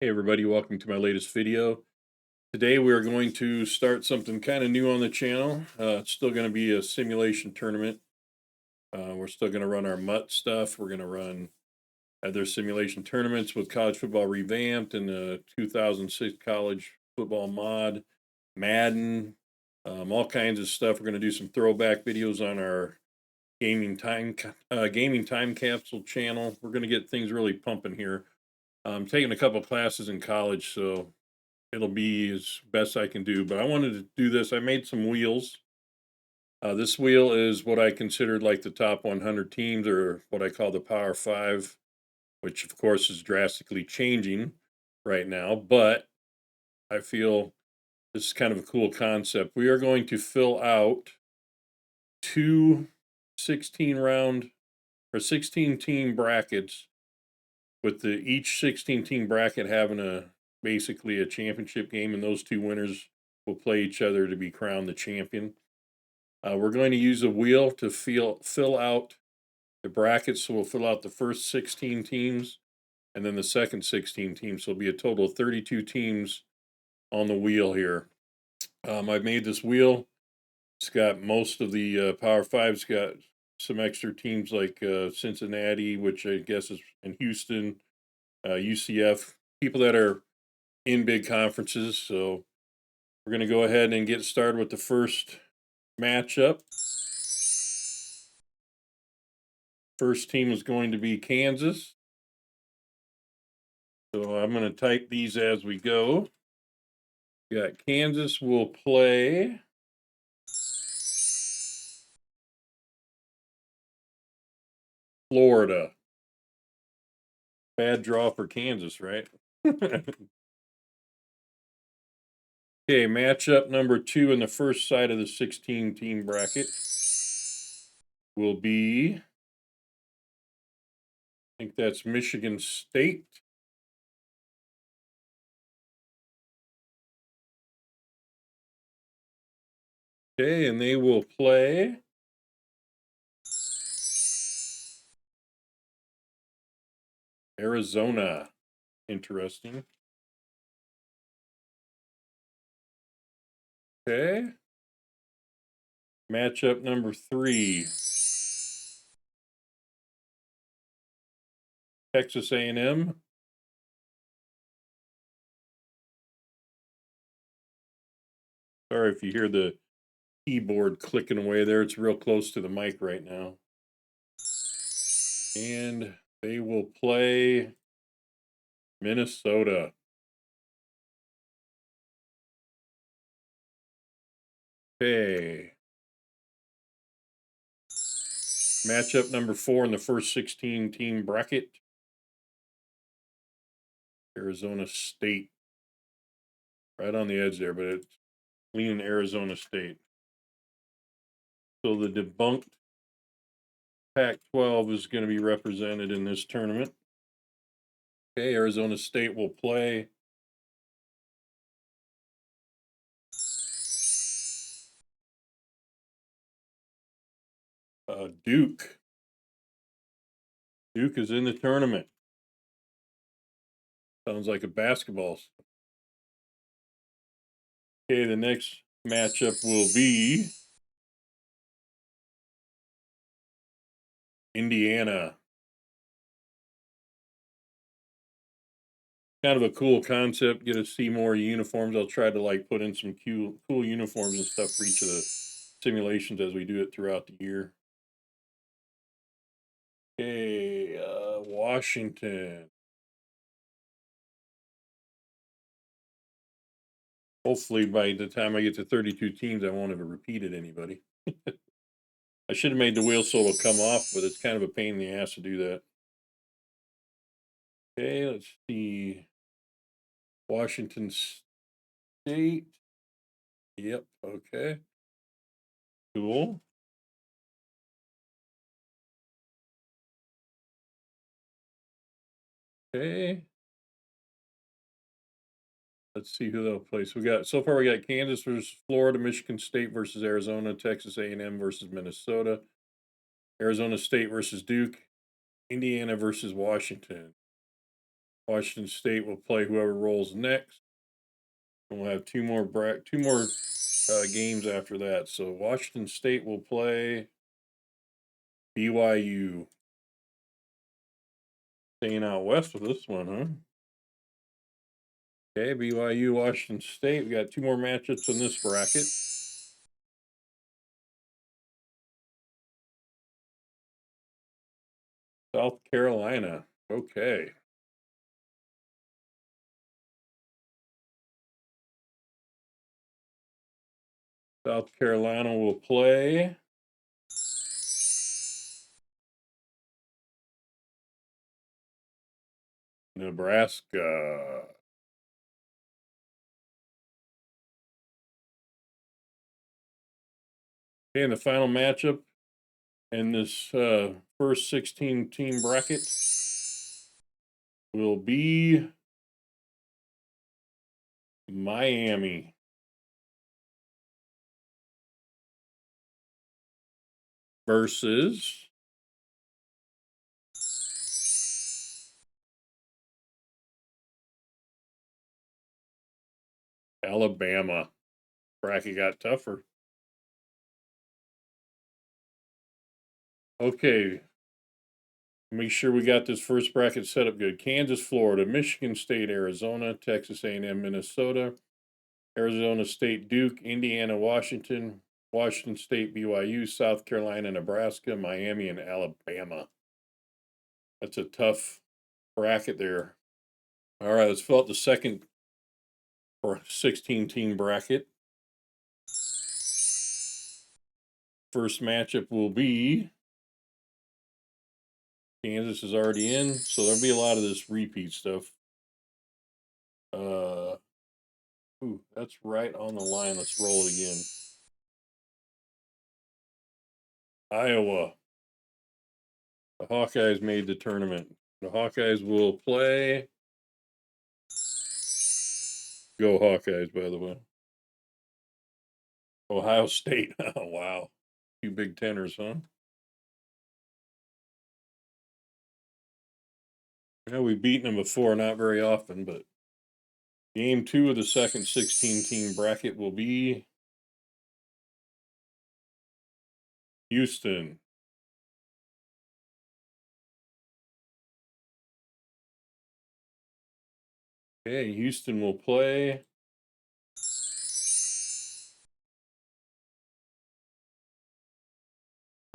Hey everybody, welcome to my latest video. Today we are going to start something kind of new on the channel. It's still going to be a simulation tournament. We're still going to run our MUT stuff. We're going to run other simulation tournaments with college football revamped and the 2006 college football mod, Madden, all kinds of stuff. We're going to do some throwback videos on our gaming time capsule channel. We're going to get things really pumping here. I'm taking a couple classes in college, so it'll be as best I can do. But I wanted to do this. I made some wheels. This wheel is what I considered like the top 100 teams, or what I call the Power Five, which of course is drastically changing right now. But I feel this is kind of a cool concept. We are going to fill out two 16 round or 16 team brackets, with each 16 team bracket having basically a championship game, and those two winners will play each other to be crowned the champion. We're going to use a wheel to fill out the brackets, so we'll fill out the first 16 teams and then the second 16 teams. So it'll be a total of 32 teams on the wheel here. I've made this wheel. It's got most of the Power Fives, got some extra teams like Cincinnati, which I guess is in Houston, UCF, people that are in big conferences. So we're going to go ahead and get started with the first matchup. First team is going to be Kansas. So I'm going to type these as we go. We got Kansas will play Florida. Bad draw for Kansas, right? Okay, matchup number 2 in the first side of the 16 team bracket will be, I think that's Michigan State. Okay, and they will play Arizona. Interesting. Okay. Matchup number 3. Texas A&M. Sorry if you hear the keyboard clicking away there. It's real close to the mic right now. And they will play Minnesota. Okay. Matchup number 4 in the first 16 team bracket. Arizona State. Right on the edge there, but it's leaning Arizona State. So the debunked Pac-12 is going to be represented in this tournament. Okay, Arizona State will play Duke. Duke is in the tournament. Sounds like a basketball. Okay, the next matchup will be Indiana. Kind of a cool concept. Get to see more uniforms. I'll try to like put in some cool uniforms and stuff for each of the simulations as we do it throughout the year. Okay, Washington. Hopefully by the time I get to 32 teams, I won't have repeated anybody. I should have made the wheel so it'll come off, but it's kind of a pain in the ass to do that. Okay, let's see. Washington State. Yep, okay. Cool. Okay. Let's see who they'll play. So so far we got Kansas versus Florida, Michigan State versus Arizona, Texas A&M versus Minnesota, Arizona State versus Duke, Indiana versus Washington. Washington State will play whoever rolls next. And we'll have two more games after that. So Washington State will play BYU. Staying out west with this one, huh? Okay, BYU, Washington State. We got two more matchups in this bracket. South Carolina. Okay. South Carolina will play Nebraska. Okay, and the final matchup in this first 16-team bracket will be Miami versus Alabama. Bracket got tougher. Okay. Make sure we got this first bracket set up good. Kansas, Florida, Michigan State, Arizona, Texas A&M, Minnesota, Arizona State, Duke, Indiana, Washington, Washington State, BYU, South Carolina, Nebraska, Miami, and Alabama. That's a tough bracket there. All right, let's fill out the second or 16-team bracket. First matchup will be Kansas is already in, so there'll be a lot of this repeat stuff. Ooh, that's right on the line. Let's roll it again. Iowa. The Hawkeyes made the tournament. The Hawkeyes will play. Go Hawkeyes, by the way. Ohio State. Oh, wow. Two Big Teners, huh? Yeah, we've beaten them before, not very often, but game 2 of the second 16-team bracket will be Houston. Okay, Houston will play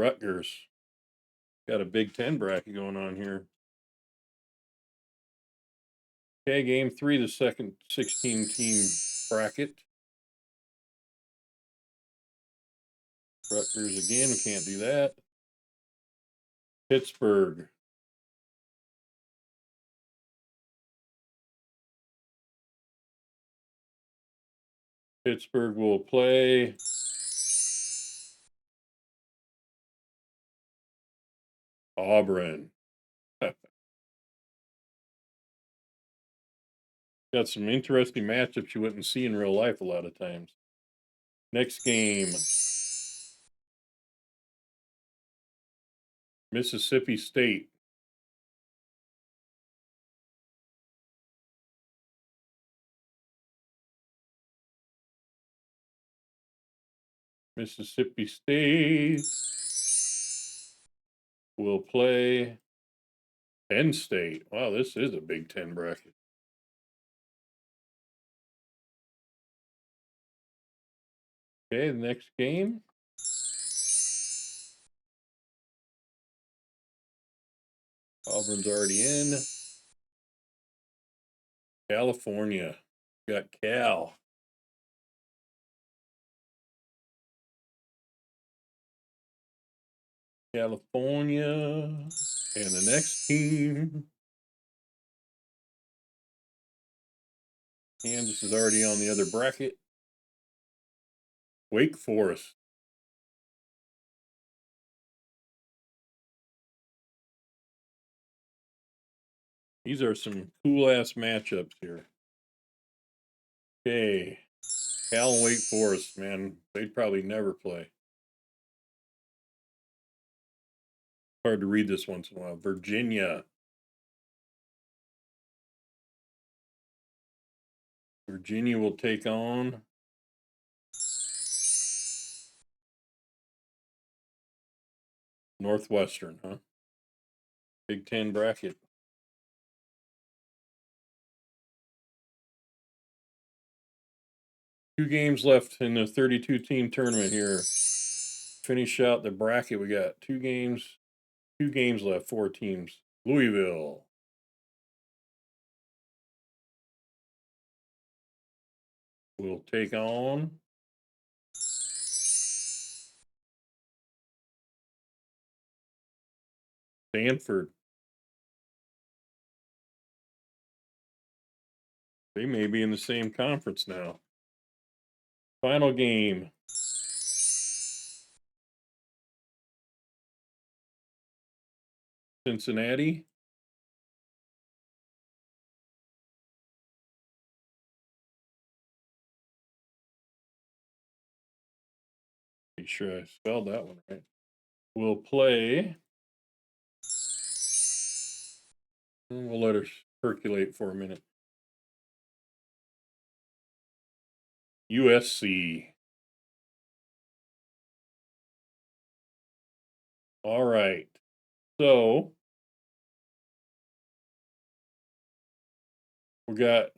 Rutgers. Got a Big Ten bracket going on here. Okay, game 3, the second 16-team bracket. Rutgers again, we can't do that. Pittsburgh. Pittsburgh will play Auburn. Got some interesting matchups you wouldn't see in real life a lot of times. Next game. Mississippi State. Mississippi State will play Penn State. Wow, this is a Big Ten bracket. Okay, the next game. Auburn's already in. California. Got Cal. California. And the next team. Kansas is already on the other bracket. Wake Forest. These are some cool ass matchups here. Okay. Cal and Wake Forest, man, they'd probably never play. Hard to read this once in a while. Virginia. Virginia will take on Northwestern, huh? Big Ten bracket. Two games left in the 32 team tournament here. Finish out the bracket. We got two games left, 4 teams. Louisville will take on Stanford. They may be in the same conference now. Final game. Cincinnati. Make sure I spelled that one right. We'll play. We'll let her percolate for a minute. USC. All right. So we got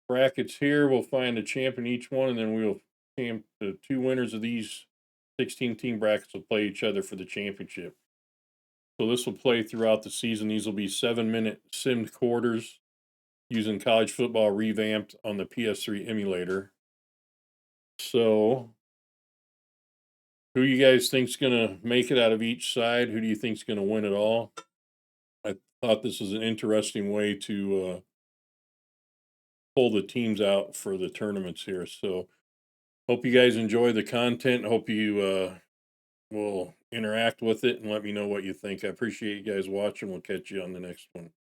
brackets here. We'll find a champion each one, and then we'll the 2 winners of these 16 team brackets will play each other for the championship. So this will play throughout the season. These will be 7-minute simmed quarters using college football revamped on the PS3 emulator. So who you guys think's gonna make it out of each side? Who do you think's gonna win it all? I thought this was an interesting way to pull the teams out for the tournaments here. So hope you guys enjoy the content. Hope you will interact with it and let me know what you think. I appreciate you guys watching. We'll catch you on the next one.